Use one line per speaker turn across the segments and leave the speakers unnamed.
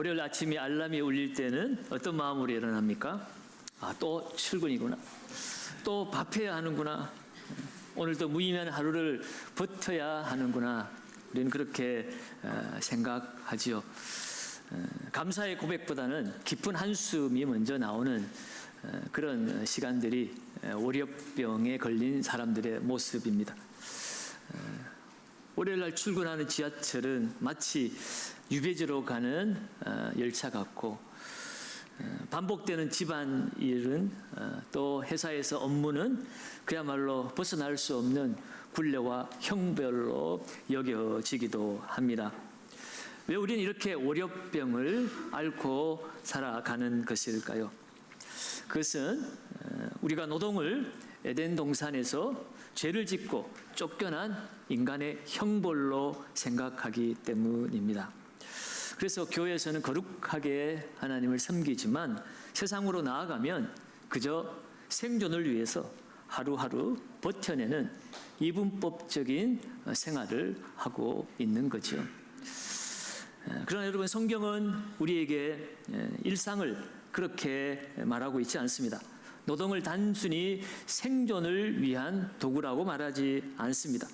월요일 아침에 알람이 울릴 때는 어떤 마음으로 일어납니까? 또 출근이구나. 또 밥해야 하는구나. 오늘도 무의미한 하루를 버텨야 하는구나. 우리는 그렇게 생각하지요. 감사의 고백보다는 깊은 한숨이 먼저 나오는 그런 시간들이 월요병에 걸린 사람들의 모습입니다. 월요일날 출근하는 지하철은 마치 유배지로 가는 열차 같고, 반복되는 집안일은 또 회사에서 업무는 그야말로 벗어날 수 없는 굴레와 형벌로 여겨지기도 합니다. 왜 우리는 이렇게 월요병을 앓고 살아가는 것일까요? 그것은 우리가 노동을 에덴 동산에서 죄를 짓고 쫓겨난 인간의 형벌로 생각하기 때문입니다. 그래서 교회에서는 거룩하게 하나님을 섬기지만 세상으로 나아가면 그저 생존을 위해서 하루하루 버텨내는 이분법적인 생활을 하고 있는 거죠. 그러나 여러분, 성경은 우리에게 일상을 그렇게 말하고 있지 않습니다. 노동을 단순히 생존을 위한 도구라고 말하지 않습니다.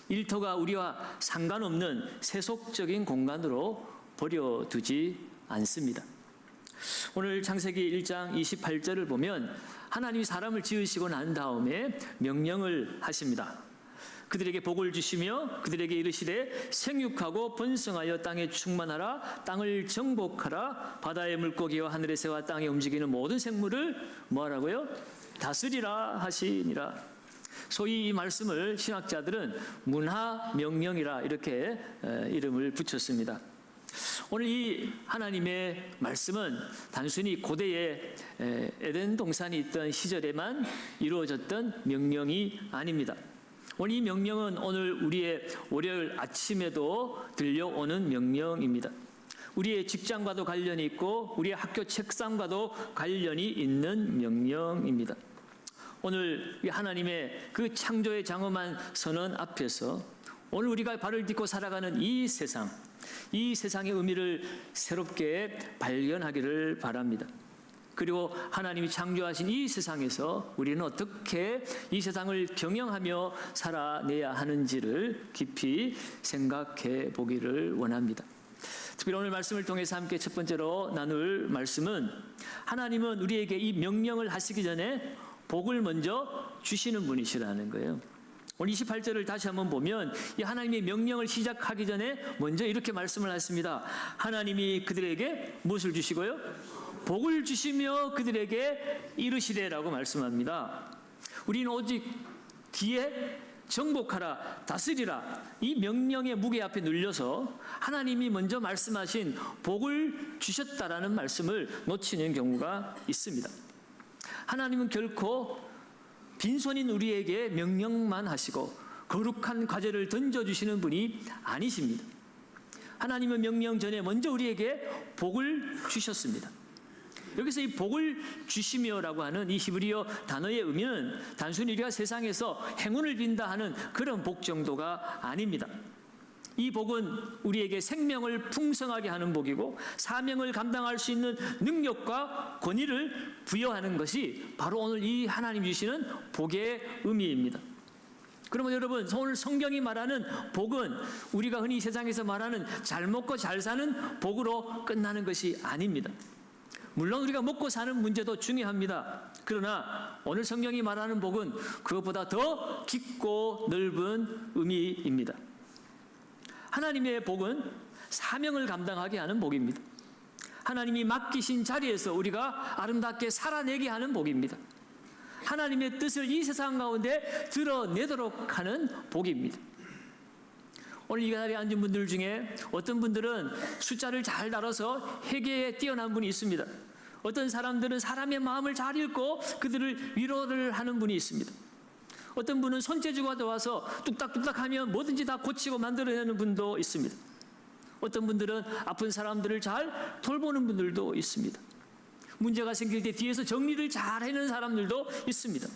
일터가 우리와 상관없는 세속적인 공간으로 버려두지 않습니다. 오늘 창세기 1장 28절을 보면 하나님이 사람을 지으시고 난 다음에 명령을 하십니다. 그들에게 복을 주시며 그들에게 이르시되 생육하고 번성하여 땅에 충만하라, 땅을 정복하라, 바다의 물고기와 하늘의 새와 땅에 움직이는 모든 생물을 뭐하라고요? 다스리라 하시니라. 소위 이 말씀을 신학자들은 문하명령이라 이렇게 이름을 붙였습니다. 오늘 이 하나님의 말씀은 단순히 고대에 에덴 동산이 있던 시절에만 이루어졌던 명령이 아닙니다. 오늘 이 명령은 오늘 우리의 월요일 아침에도 들려오는 명령입니다. 우리의 직장과도 관련이 있고 우리의 학교 책상과도 관련이 있는 명령입니다. 오늘 하나님의 그 창조의 장엄한 선언 앞에서 오늘 우리가 발을 딛고 살아가는 이 세상의 의미를 새롭게 발견하기를 바랍니다. 그리고 하나님이 창조하신 이 세상에서 우리는 어떻게 이 세상을 경영하며 살아내야 하는지를 깊이 생각해 보기를 원합니다. 특별히 오늘 말씀을 통해서 함께 첫 번째로 나눌 말씀은, 하나님은 우리에게 이 명령을 하시기 전에 복을 먼저 주시는 분이시라는 거예요. 오늘 28절을 다시 한번 보면 이 하나님의 명령을 시작하기 전에 먼저 이렇게 말씀을 하십니다. 하나님이 그들에게 무엇을 주시고요? 복을 주시며 그들에게 이르시되라고 말씀합니다. 우리는 오직 뒤에 정복하라, 다스리라 이 명령의 무게 앞에 눌려서 하나님이 먼저 말씀하신 복을 주셨다라는 말씀을 놓치는 경우가 있습니다. 하나님은 결코 빈손인 우리에게 명령만 하시고 거룩한 과제를 던져주시는 분이 아니십니다. 하나님은 명령 전에 먼저 우리에게 복을 주셨습니다. 여기서 이 복을 주시며라고 하는 이 히브리어 단어의 의미는 단순히 우리가 세상에서 행운을 빈다 하는 그런 복 정도가 아닙니다. 이 복은 우리에게 생명을 풍성하게 하는 복이고 사명을 감당할 수 있는 능력과 권위를 부여하는 것이 바로 오늘 이 하나님 주시는 복의 의미입니다. 그러면 여러분, 오늘 성경이 말하는 복은 우리가 흔히 세상에서 말하는 잘 먹고 잘 사는 복으로 끝나는 것이 아닙니다. 물론 우리가 먹고 사는 문제도 중요합니다. 그러나 오늘 성경이 말하는 복은 그것보다 더 깊고 넓은 의미입니다. 하나님의 복은 사명을 감당하게 하는 복입니다. 하나님이 맡기신 자리에서 우리가 아름답게 살아내게 하는 복입니다. 하나님의 뜻을 이 세상 가운데 드러내도록 하는 복입니다. 오늘 이 자리에 앉은 분들 중에 어떤 분들은 숫자를 잘 다뤄서 회계에 뛰어난 분이 있습니다. 어떤 사람들은 사람의 마음을 잘 읽고 그들을 위로를 하는 분이 있습니다. 어떤 분은 손재주가 좋아서 뚝딱뚝딱 하면 뭐든지 다 고치고 만들어내는 분도 있습니다. 어떤 분들은 아픈 사람들을 잘 돌보는 분들도 있습니다. 문제가 생길 때 뒤에서 정리를 잘 해내는 사람들도 있습니다.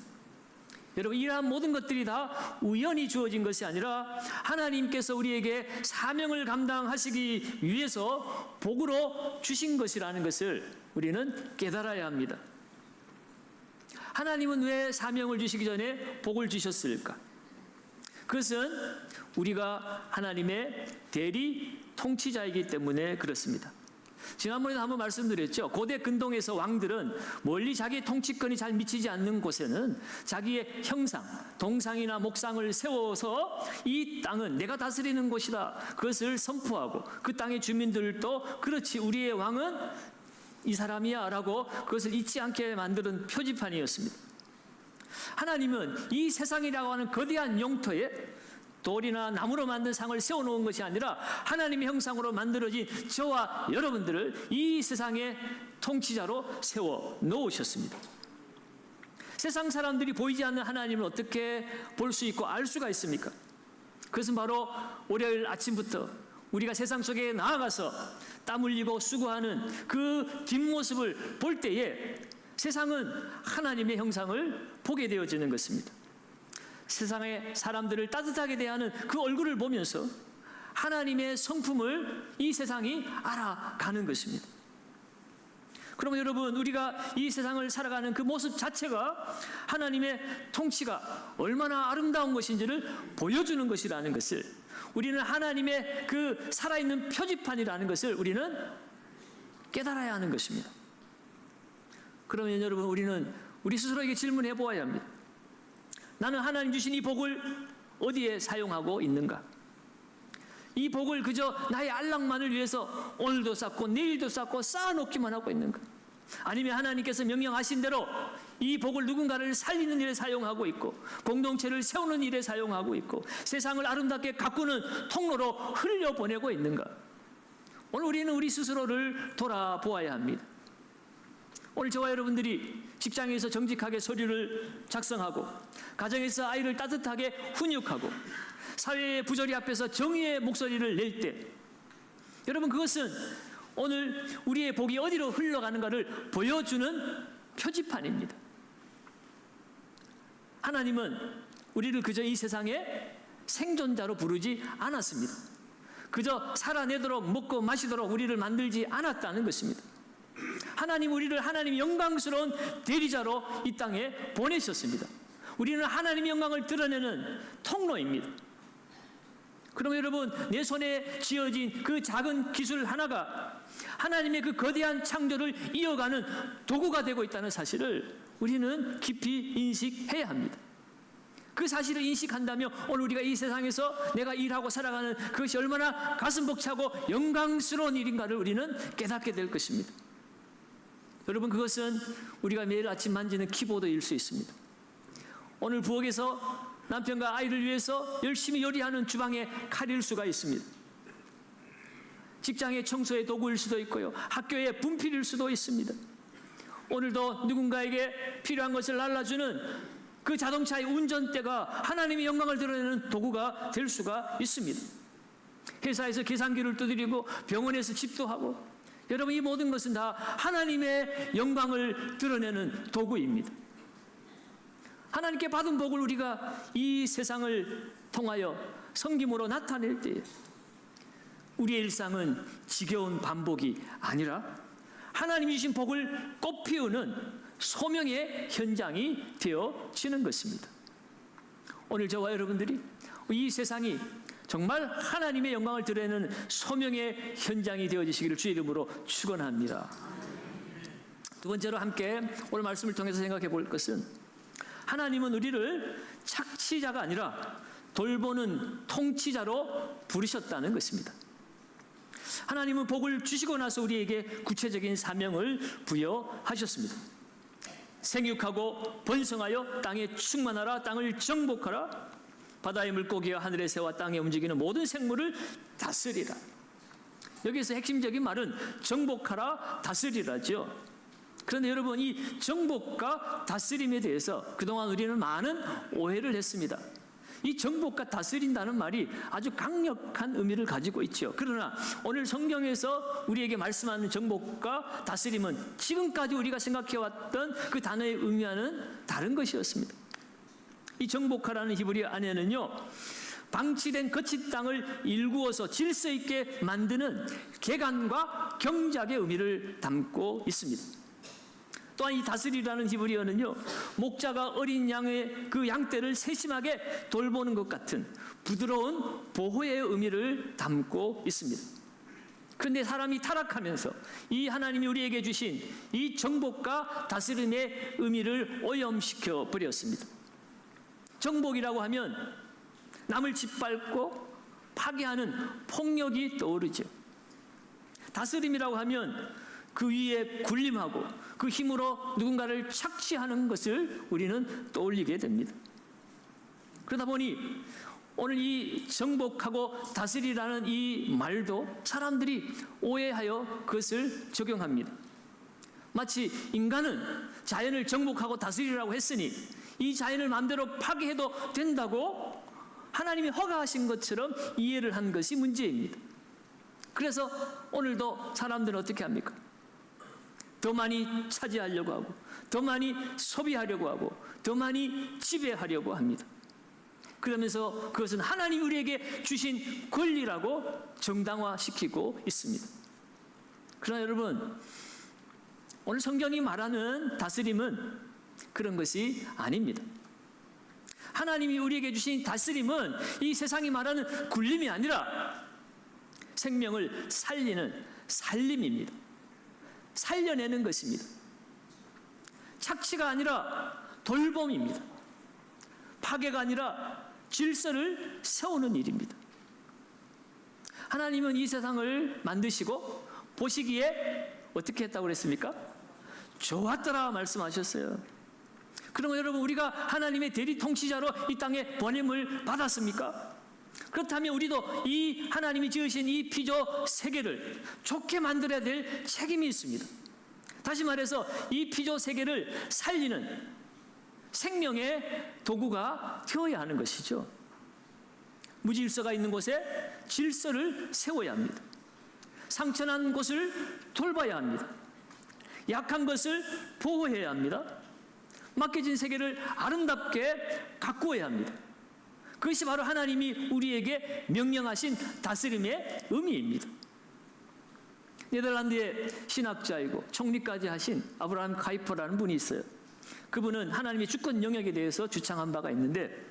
여러분, 이러한 모든 것들이 다 우연히 주어진 것이 아니라 하나님께서 우리에게 사명을 감당하시기 위해서 복으로 주신 것이라는 것을 우리는 깨달아야 합니다. 하나님은 왜 사명을 주시기 전에 복을 주셨을까? 그것은 우리가 하나님의 대리 통치자이기 때문에 그렇습니다. 지난번에도 한번 말씀드렸죠. 고대 근동에서 왕들은 멀리 자기 통치권이 잘 미치지 않는 곳에는 자기의 형상, 동상이나 목상을 세워서 이 땅은 내가 다스리는 곳이다, 그것을 선포하고 그 땅의 주민들도 그렇지, 우리의 왕은 이 사람이야 라고 그것을 잊지 않게 만드는 표지판이었습니다. 하나님은 이 세상이라고 하는 거대한 용토에 돌이나 나무로 만든 상을 세워놓은 것이 아니라 하나님의 형상으로 만들어진 저와 여러분들을 이 세상의 통치자로 세워놓으셨습니다. 세상 사람들이 보이지 않는 하나님을 어떻게 볼 수 있고 알 수가 있습니까? 그것은 바로 월요일 아침부터 우리가 세상 속에 나아가서 땀 흘리고 수고하는 그 뒷모습을 볼 때에 세상은 하나님의 형상을 보게 되어지는 것입니다. 세상의 사람들을 따뜻하게 대하는 그 얼굴을 보면서 하나님의 성품을 이 세상이 알아가는 것입니다. 그러면 여러분, 우리가 이 세상을 살아가는 그 모습 자체가 하나님의 통치가 얼마나 아름다운 것인지를 보여주는 것이라는 것을, 우리는 하나님의 그 살아있는 표지판이라는 것을 우리는 깨달아야 하는 것입니다. 그러면 여러분, 우리는 우리 스스로에게 질문해 보아야 합니다. 나는 하나님 주신 이 복을 어디에 사용하고 있는가? 이 복을 그저 나의 안락만을 위해서 오늘도 쌓고 내일도 쌓고 쌓아놓기만 하고 있는가? 아니면 하나님께서 명령하신 대로 이 복을 누군가를 살리는 일에 사용하고 있고, 공동체를 세우는 일에 사용하고 있고, 세상을 아름답게 가꾸는 통로로 흘려보내고 있는가? 오늘 우리는 우리 스스로를 돌아보아야 합니다. 오늘 저와 여러분들이 직장에서 정직하게 서류를 작성하고, 가정에서 아이를 따뜻하게 훈육하고, 사회의 부조리 앞에서 정의의 목소리를 낼 때, 여러분, 그것은 오늘 우리의 복이 어디로 흘러가는가를 보여주는 표지판입니다. 하나님은 우리를 그저 이 세상에 생존자로 부르지 않았습니다. 그저 살아내도록 먹고 마시도록 우리를 만들지 않았다는 것입니다. 하나님, 우리를 하나님의 영광스러운 대리자로 이 땅에 보내셨습니다. 우리는 하나님의 영광을 드러내는 통로입니다. 그러면 여러분, 내 손에 쥐어진 그 작은 기술 하나가 하나님의 그 거대한 창조를 이어가는 도구가 되고 있다는 사실을 우리는 깊이 인식해야 합니다. 그 사실을 인식한다면 오늘 우리가 이 세상에서 내가 일하고 살아가는 그것이 얼마나 가슴 벅차고 영광스러운 일인가를 우리는 깨닫게 될 것입니다. 여러분, 그것은 우리가 매일 아침 만지는 키보드일 수 있습니다. 오늘 부엌에서 남편과 아이를 위해서 열심히 요리하는 주방의 칼일 수가 있습니다. 직장의 청소의 도구일 수도 있고요, 학교의 분필일 수도 있습니다. 오늘도 누군가에게 필요한 것을 날라주는 그 자동차의 운전대가 하나님의 영광을 드러내는 도구가 될 수가 있습니다. 회사에서 계산기를 두드리고 병원에서 집도하고, 여러분, 이 모든 것은 다 하나님의 영광을 드러내는 도구입니다. 하나님께 받은 복을 우리가 이 세상을 통하여 섬김으로 나타낼 때 우리의 일상은 지겨운 반복이 아니라 하나님이 주신 복을 꽃피우는 소명의 현장이 되어지는 것입니다. 오늘 저와 여러분들이 이 세상이 정말 하나님의 영광을 드러내는 소명의 현장이 되어지시기를 주의 이름으로 축원합니다. 두 번째로 함께 오늘 말씀을 통해서 생각해 볼 것은, 하나님은 우리를 착취자가 아니라 돌보는 통치자로 부르셨다는 것입니다. 하나님은 복을 주시고 나서 우리에게 구체적인 사명을 부여하셨습니다. 생육하고 번성하여 땅에 충만하라, 땅을 정복하라, 바다의 물고기와 하늘의 새와 땅에 움직이는 모든 생물을 다스리라. 여기서 핵심적인 말은 정복하라, 다스리라죠. 그런데 여러분, 이 정복과 다스림에 대해서 그동안 우리는 많은 오해를 했습니다. 이 정복과 다스린다는 말이 아주 강력한 의미를 가지고 있죠. 그러나 오늘 성경에서 우리에게 말씀하는 정복과 다스림은 지금까지 우리가 생각해왔던 그 단어의 의미와는 다른 것이었습니다. 이 정복하라는 히브리 안에는요, 방치된 거친 땅을 일구어서 질서 있게 만드는 개간과 경작의 의미를 담고 있습니다. 또한 이 다스리라는 히브리어는요, 목자가 어린 양의 그 양떼를 세심하게 돌보는 것 같은 부드러운 보호의 의미를 담고 있습니다. 그런데 사람이 타락하면서 이 하나님이 우리에게 주신 이 정복과 다스림의 의미를 오염시켜 버렸습니다. 정복이라고 하면 남을 짓밟고 파괴하는 폭력이 떠오르죠. 다스림이라고 하면 그 위에 군림하고 그 힘으로 누군가를 착취하는 것을 우리는 떠올리게 됩니다. 그러다 보니 오늘 이 정복하고 다스리라는 이 말도 사람들이 오해하여 그것을 적용합니다. 마치 인간은 자연을 정복하고 다스리라고 했으니 이 자연을 마음대로 파괴해도 된다고 하나님이 허가하신 것처럼 이해를 한 것이 문제입니다. 그래서 오늘도 사람들은 어떻게 합니까? 더 많이 차지하려고 하고, 더 많이 소비하려고 하고, 더 많이 지배하려고 합니다. 그러면서 그것은 하나님이 우리에게 주신 권리라고 정당화시키고 있습니다. 그러나 여러분, 오늘 성경이 말하는 다스림은 그런 것이 아닙니다. 하나님이 우리에게 주신 다스림은 이 세상이 말하는 굴림이 아니라 생명을 살리는 살림입니다. 살려내는 것입니다. 착취가 아니라 돌봄입니다. 파괴가 아니라 질서를 세우는 일입니다. 하나님은 이 세상을 만드시고 보시기에 어떻게 했다고 그랬습니까? 좋았더라 말씀하셨어요. 그러면 여러분, 우리가 하나님의 대리 통치자로 이 땅에 보냄을 받았습니까? 그렇다면 우리도 이 하나님이 지으신 이 피조 세계를 좋게 만들어야 될 책임이 있습니다. 다시 말해서 이 피조 세계를 살리는 생명의 도구가 되어야 하는 것이죠. 무질서가 있는 곳에 질서를 세워야 합니다. 상처난 곳을 돌봐야 합니다. 약한 것을 보호해야 합니다. 맡겨진 세계를 아름답게 가꾸어야 합니다. 그것이 바로 하나님이 우리에게 명령하신 다스림의 의미입니다. 네덜란드의 신학자이고 총리까지 하신 아브라함 카이퍼라는 분이 있어요. 그분은 하나님의 주권 영역에 대해서 주창한 바가 있는데,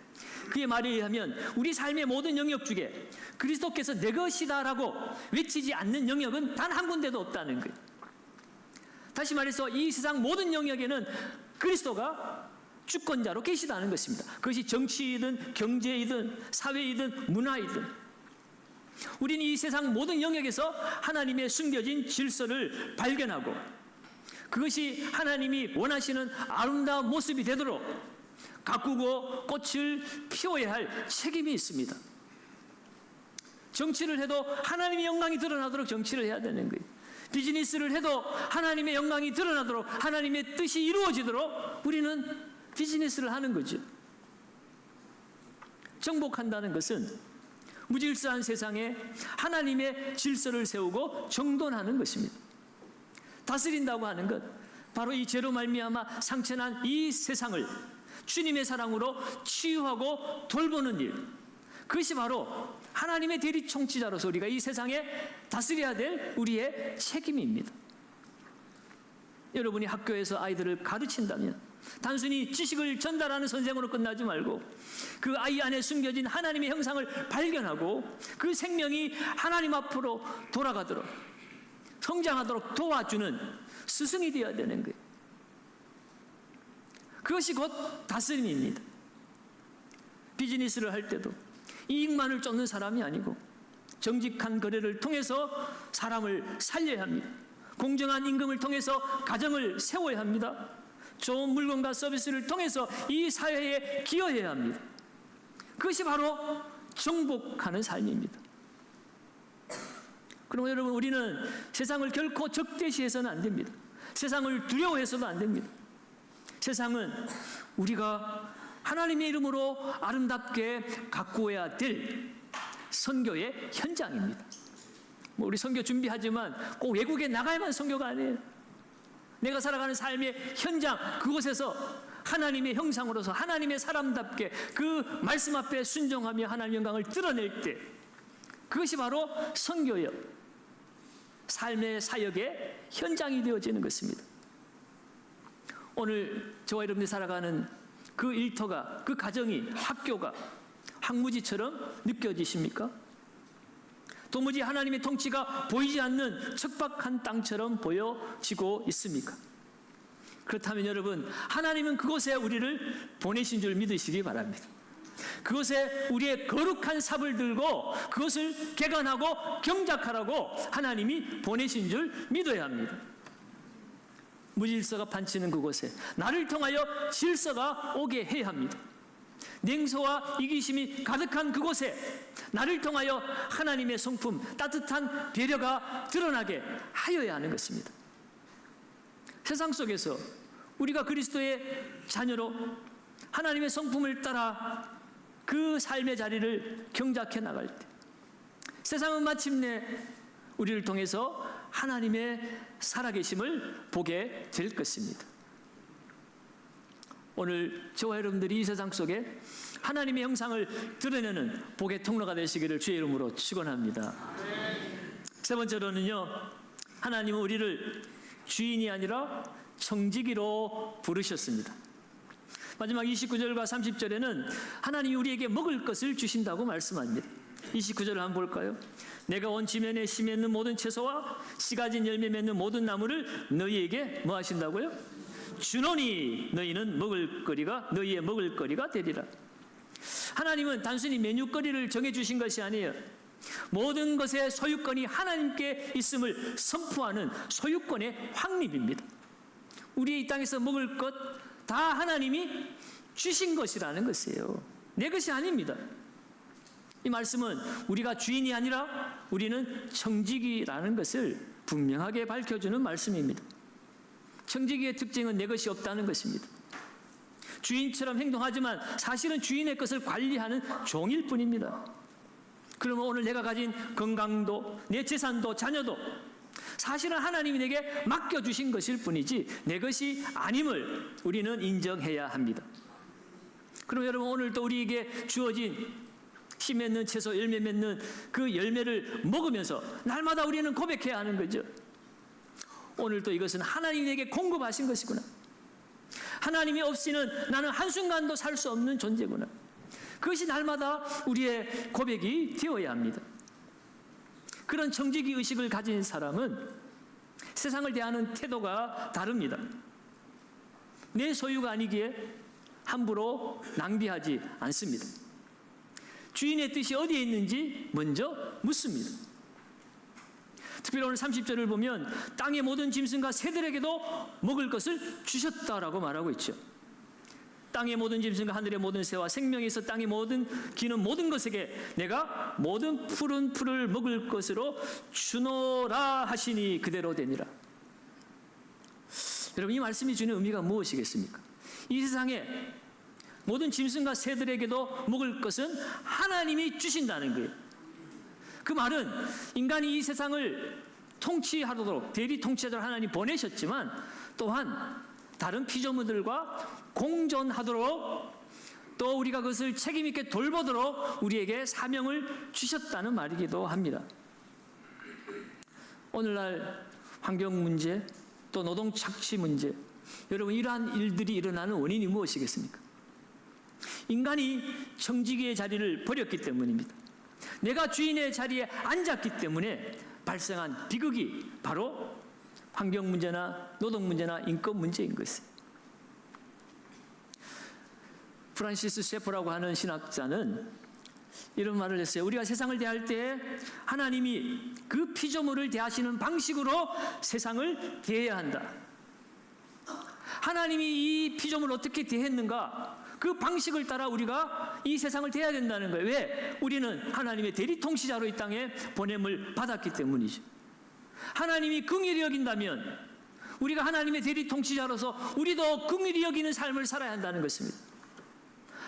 그의 말에 의하면 우리 삶의 모든 영역 중에 그리스도께서 내 것이다라고 외치지 않는 영역은 단 한 군데도 없다는 거예요. 다시 말해서 이 세상 모든 영역에는 그리스도가 주권자로 계시다는 것입니다. 그것이 정치이든 경제이든 사회이든 문화이든, 우리는 이 세상 모든 영역에서 하나님의 숨겨진 질서를 발견하고 그것이 하나님이 원하시는 아름다운 모습이 되도록 가꾸고 꽃을 피워야 할 책임이 있습니다. 정치를 해도 하나님의 영광이 드러나도록 정치를 해야 되는 거예요. 비즈니스를 해도 하나님의 영광이 드러나도록, 하나님의 뜻이 이루어지도록 우리는 비즈니스를 하는 거죠. 정복한다는 것은 무질서한 세상에 하나님의 질서를 세우고 정돈하는 것입니다. 다스린다고 하는 것, 바로 이 죄로 말미암아 상처난 이 세상을 주님의 사랑으로 치유하고 돌보는 일, 그것이 바로 하나님의 대리 통치자로서 우리가 이 세상에 다스려야 될 우리의 책임입니다. 여러분이 학교에서 아이들을 가르친다면 단순히 지식을 전달하는 선생으로 끝나지 말고 그 아이 안에 숨겨진 하나님의 형상을 발견하고 그 생명이 하나님 앞으로 돌아가도록, 성장하도록 도와주는 스승이 되어야 되는 거예요. 그것이 곧 다스림입니다. 비즈니스를 할 때도 이익만을 쫓는 사람이 아니고 정직한 거래를 통해서 사람을 살려야 합니다. 공정한 임금을 통해서 가정을 세워야 합니다. 좋은 물건과 서비스를 통해서 이 사회에 기여해야 합니다. 그것이 바로 정복하는 삶입니다. 그럼 여러분, 우리는 세상을 결코 적대시해서는 안 됩니다. 세상을 두려워해서도 안 됩니다. 세상은 우리가 하나님의 이름으로 아름답게 가꾸어야 될 선교의 현장입니다. 우리 선교 준비하지만 꼭 외국에 나가야만 선교가 아니에요. 내가 살아가는 삶의 현장, 그곳에서 하나님의 형상으로서 하나님의 사람답게 그 말씀 앞에 순종하며 하나님의 영광을 드러낼 때, 그것이 바로 선교요, 삶의 사역의 현장이 되어지는 것입니다. 오늘 저와 여러분이 살아가는 그 일터가, 그 가정이, 학교가 황무지처럼 느껴지십니까? 도무지 하나님의 통치가 보이지 않는 척박한 땅처럼 보여지고 있습니까? 그렇다면 여러분, 하나님은 그곳에 우리를 보내신 줄 믿으시기 바랍니다. 그곳에 우리의 거룩한 삽을 들고 그것을 개간하고 경작하라고 하나님이 보내신 줄 믿어야 합니다. 무질서가 판치는 그곳에 나를 통하여 질서가 오게 해야 합니다. 냉소와 이기심이 가득한 그곳에 나를 통하여 하나님의 성품, 따뜻한 배려가 드러나게 하여야 하는 것입니다. 세상 속에서 우리가 그리스도의 자녀로 하나님의 성품을 따라 그 삶의 자리를 경작해 나갈 때, 세상은 마침내 우리를 통해서 하나님의 살아계심을 보게 될 것입니다. 오늘 저와 여러분들이 이 세상 속에 하나님의 형상을 드러내는 복의 통로가 되시기를 주의 이름으로 축원합니다. 세 번째로는요, 하나님은 우리를 주인이 아니라 청지기로 부르셨습니다. 마지막 29절과 30절에는 하나님이 우리에게 먹을 것을 주신다고 말씀합니다. 29절을 한번 볼까요? 내가 온 지면에 씨 맺는 모든 채소와 씨 가진 열매 맺는 모든 나무를 너희에게 뭐 하신다고요? 주노니 너희는 너희의 먹을거리가 되리라. 하나님은 단순히 메뉴거리를 정해주신 것이 아니에요. 모든 것의 소유권이 하나님께 있음을 선포하는 소유권의 확립입니다. 우리의 이 땅에서 먹을 것 다 하나님이 주신 것이라는 것이에요. 내 것이 아닙니다. 이 말씀은 우리가 주인이 아니라 우리는 청지기라는 것을 분명하게 밝혀주는 말씀입니다. 청지기의 특징은 내 것이 없다는 것입니다. 주인처럼 행동하지만 사실은 주인의 것을 관리하는 종일 뿐입니다. 그러면 오늘 내가 가진 건강도, 내 재산도, 자녀도 사실은 하나님이 내게 맡겨주신 것일 뿐이지 내 것이 아님을 우리는 인정해야 합니다. 그럼 여러분, 오늘도 우리에게 주어진 씨 맺는 채소, 열매 맺는 그 열매를 먹으면서 날마다 우리는 고백해야 하는 거죠. 오늘도 이것은 하나님이 내게 공급하신 것이구나. 하나님이 없이는 나는 한순간도 살 수 없는 존재구나. 그것이 날마다 우리의 고백이 되어야 합니다. 그런 청지기 의식을 가진 사람은 세상을 대하는 태도가 다릅니다. 내 소유가 아니기에 함부로 낭비하지 않습니다. 주인의 뜻이 어디에 있는지 먼저 묻습니다. 특별히 오늘 30절을 보면 땅의 모든 짐승과 새들에게도 먹을 것을 주셨다라고 말하고 있죠. 땅의 모든 짐승과 하늘의 모든 새와 생명이 있어 땅의 모든 기는 모든 것에게 내가 모든 푸른 풀을 먹을 것으로 주노라 하시니 그대로 되니라. 여러분, 이 말씀이 주는 의미가 무엇이겠습니까? 이 세상에 모든 짐승과 새들에게도 먹을 것은 하나님이 주신다는 거예요. 그 말은 인간이 이 세상을 통치하도록 대리 통치하도록 하나님 보내셨지만 또한 다른 피조물들과 공존하도록 또 우리가 그것을 책임있게 돌보도록 우리에게 사명을 주셨다는 말이기도 합니다. 오늘날 환경 문제, 또 노동 착취 문제, 여러분, 이러한 일들이 일어나는 원인이 무엇이겠습니까? 인간이 청지기의 자리를 버렸기 때문입니다. 내가 주인의 자리에 앉았기 때문에 발생한 비극이 바로 환경 문제나 노동 문제나 인권 문제인 것이에요. 프란시스 셰퍼라고 하는 신학자는 이런 말을 했어요. 우리가 세상을 대할 때 하나님이 그 피조물을 대하시는 방식으로 세상을 대해야 한다. 하나님이 이 피조물을 어떻게 대했는가, 그 방식을 따라 우리가 이 세상을 대해야 된다는 거예요. 왜? 우리는 하나님의 대리 통치자로 이 땅에 보냄을 받았기 때문이죠. 하나님이 긍휼히 여긴다면 우리가 하나님의 대리 통치자로서 우리도 긍휼히 여기는 삶을 살아야 한다는 것입니다.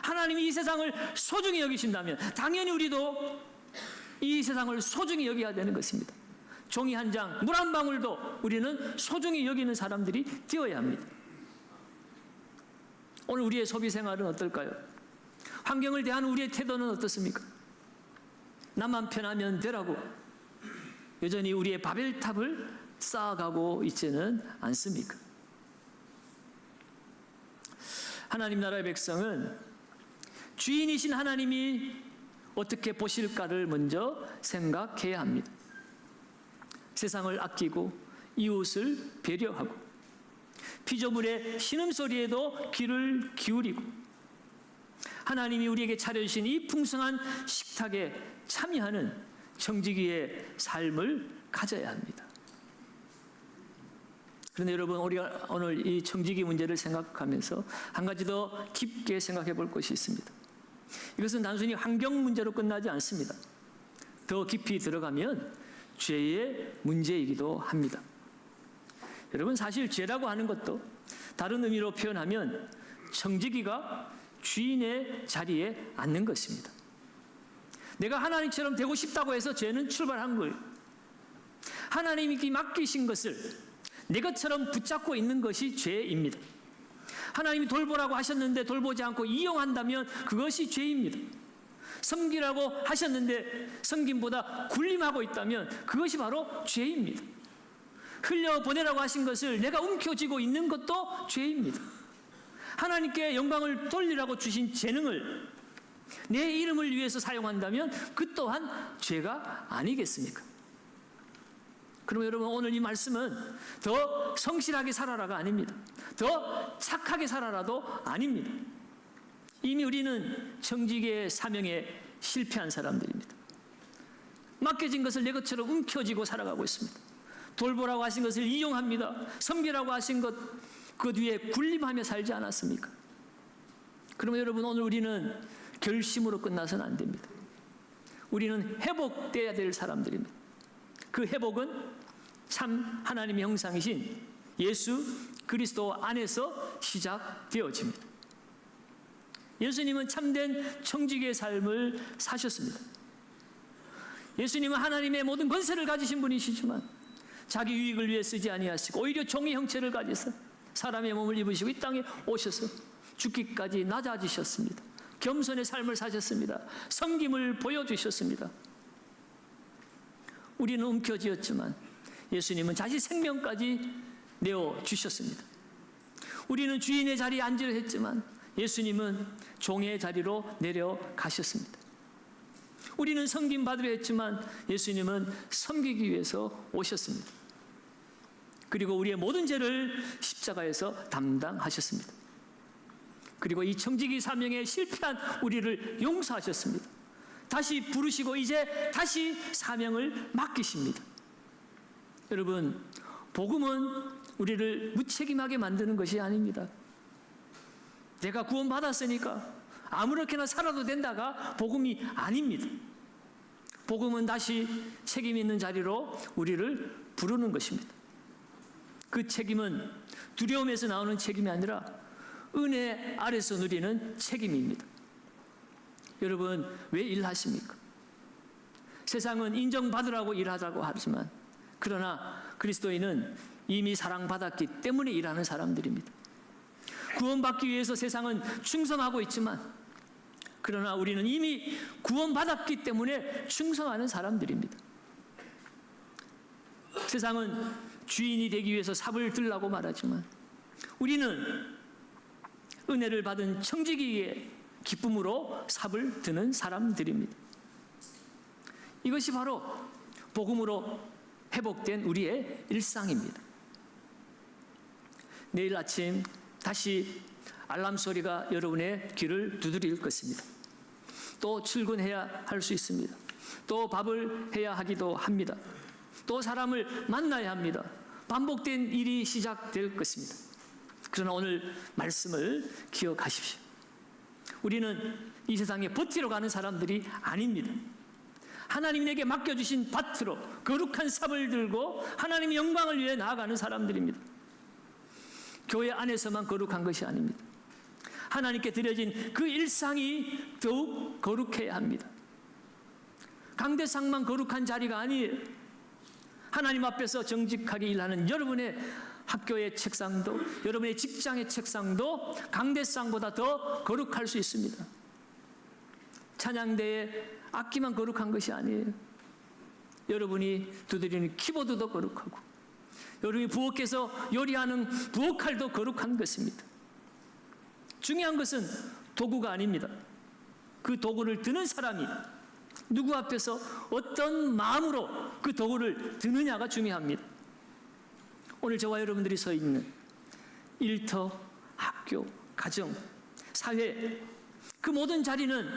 하나님이 이 세상을 소중히 여기신다면 당연히 우리도 이 세상을 소중히 여겨야 되는 것입니다. 종이 한 장, 물 한 방울도 우리는 소중히 여기는 사람들이 되어야 합니다. 오늘 우리의 소비 생활은 어떨까요? 환경을 대하는 우리의 태도는 어떻습니까? 나만 편하면 되라고 여전히 우리의 바벨탑을 쌓아가고 있지는 않습니까? 하나님 나라의 백성은 주인이신 하나님이 어떻게 보실까를 먼저 생각해야 합니다. 세상을 아끼고 이웃을 배려하고 피조물의 신음소리에도 귀를 기울이고 하나님이 우리에게 차려주신 이 풍성한 식탁에 참여하는 정직이의 삶을 가져야 합니다. 그런데 여러분, 우리가 오늘 이 정직이 문제를 생각하면서 한 가지 더 깊게 생각해 볼 것이 있습니다. 이것은 단순히 환경 문제로 끝나지 않습니다. 더 깊이 들어가면 죄의 문제이기도 합니다. 여러분, 사실 죄라고 하는 것도 다른 의미로 표현하면 정직이가 주인의 자리에 앉는 것입니다. 내가 하나님처럼 되고 싶다고 해서 죄는 출발한 거예요. 하나님이 맡기신 것을 내 것처럼 붙잡고 있는 것이 죄입니다. 하나님이 돌보라고 하셨는데 돌보지 않고 이용한다면 그것이 죄입니다. 섬기라고 하셨는데 섬김보다 군림하고 있다면 그것이 바로 죄입니다. 흘려보내라고 하신 것을 내가 움켜쥐고 있는 것도 죄입니다. 하나님께 영광을 돌리라고 주신 재능을 내 이름을 위해서 사용한다면 그 또한 죄가 아니겠습니까? 그러면 여러분, 오늘 이 말씀은 더 성실하게 살아라가 아닙니다. 더 착하게 살아라도 아닙니다. 이미 우리는 정직의 사명에 실패한 사람들입니다. 맡겨진 것을 내 것처럼 움켜쥐고 살아가고 있습니다. 돌보라고 하신 것을 이용합니다. 섬기라고 하신 것, 그 뒤에 군림하며 살지 않았습니까? 그러면 여러분, 오늘 우리는 결심으로 끝나서는 안 됩니다. 우리는 회복돼야 될 사람들입니다. 그 회복은 참 하나님의 형상이신 예수 그리스도 안에서 시작되어집니다. 예수님은 참된 정직의 삶을 사셨습니다. 예수님은 하나님의 모든 권세를 가지신 분이시지만 자기 유익을 위해 쓰지 아니하시고 오히려 종의 형체를 가지사 사람의 몸을 입으시고 이 땅에 오셔서 죽기까지 낮아지셨습니다. 겸손의 삶을 사셨습니다. 섬김을 보여주셨습니다. 우리는 움켜쥐었지만 예수님은 자신 생명까지 내어주셨습니다. 우리는 주인의 자리에 앉으려 했지만 예수님은 종의 자리로 내려가셨습니다. 우리는 섬김 받으려 했지만 예수님은 섬기기 위해서 오셨습니다. 그리고 우리의 모든 죄를 십자가에서 담당하셨습니다. 그리고 이 정직이 사명에 실패한 우리를 용서하셨습니다. 다시 부르시고 이제 다시 사명을 맡기십니다. 여러분, 복음은 우리를 무책임하게 만드는 것이 아닙니다. 내가 구원받았으니까 아무렇게나 살아도 된다가 복음이 아닙니다. 복음은 다시 책임 있는 자리로 우리를 부르는 것입니다. 그 책임은 두려움에서 나오는 책임이 아니라 은혜 아래서 누리는 책임입니다. 여러분, 왜 일하십니까? 세상은 인정받으라고 일하자고 하지만 그러나 그리스도인은 이미 사랑받았기 때문에 일하는 사람들입니다. 구원받기 위해서 세상은 충성하고 있지만 그러나 우리는 이미 구원받았기 때문에 충성하는 사람들입니다. 세상은 주인이 되기 위해서 삽을 들라고 말하지만 우리는 은혜를 받은 청지기의 기쁨으로 삽을 드는 사람들입니다. 이것이 바로 복음으로 회복된 우리의 일상입니다. 내일 아침 다시 알람 소리가 여러분의 귀를 두드릴 것입니다. 또 출근해야 할 수 있습니다. 또 밥을 해야 하기도 합니다. 또 사람을 만나야 합니다. 반복된 일이 시작될 것입니다. 그러나 오늘 말씀을 기억하십시오. 우리는 이 세상에 버티러 가는 사람들이 아닙니다. 하나님이 내게 맡겨주신 밭으로 거룩한 삽을 들고 하나님의 영광을 위해 나아가는 사람들입니다. 교회 안에서만 거룩한 것이 아닙니다. 하나님께 드려진 그 일상이 더욱 거룩해야 합니다. 강대상만 거룩한 자리가 아니에요. 하나님 앞에서 정직하게 일하는 여러분의 학교의 책상도, 여러분의 직장의 책상도 강대상보다 더 거룩할 수 있습니다. 찬양대의 악기만 거룩한 것이 아니에요. 여러분이 두드리는 키보드도 거룩하고, 여러분이 부엌에서 요리하는 부엌칼도 거룩한 것입니다. 중요한 것은 도구가 아닙니다. 그 도구를 드는 사람이 누구 앞에서 어떤 마음으로 그 도구를 드느냐가 중요합니다. 오늘 저와 여러분들이 서 있는 일터, 학교, 가정, 사회, 그 모든 자리는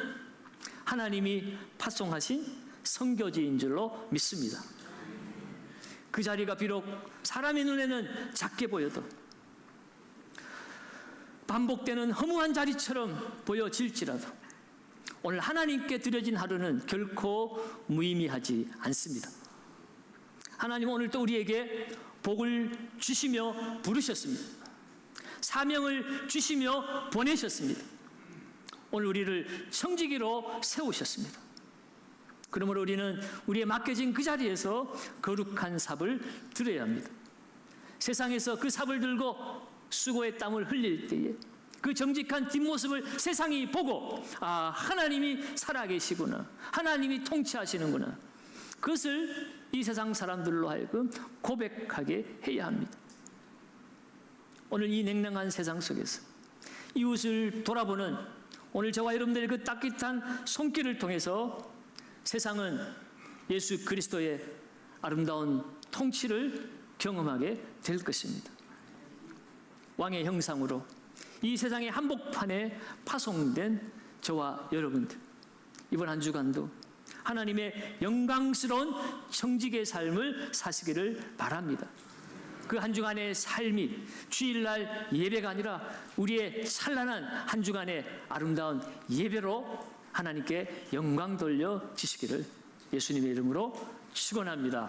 하나님이 파송하신 선교지인 줄로 믿습니다. 그 자리가 비록 사람의 눈에는 작게 보여도, 반복되는 허무한 자리처럼 보여질지라도 오늘 하나님께 드려진 하루는 결코 무의미하지 않습니다. 하나님은 오늘 또 우리에게 복을 주시며 부르셨습니다. 사명을 주시며 보내셨습니다. 오늘 우리를 청지기로 세우셨습니다. 그러므로 우리는 우리의 맡겨진 그 자리에서 거룩한 삽을 들어야 합니다. 세상에서 그 삽을 들고 수고의 땀을 흘릴 때에 그 정직한 뒷모습을 세상이 보고, 아, 하나님이 살아계시구나, 하나님이 통치하시는구나, 그것을 이 세상 사람들로 하여금 고백하게 해야 합니다. 오늘 이 냉랭한 세상 속에서 이웃을 돌아보는 오늘 저와 여러분들의 그 따뜻한 손길을 통해서 세상은 예수 그리스도의 아름다운 통치를 경험하게 될 것입니다. 왕의 형상으로 이 세상의 한복판에 파송된 저와 여러분들, 이번 한 주간도 하나님의 영광스러운 청직의 삶을 사시기를 바랍니다. 그 한 주간의 삶이 주일날 예배가 아니라 우리의 찬란한 한 주간의 아름다운 예배로 하나님께 영광 돌려 주시기를 예수님의 이름으로 축원합니다.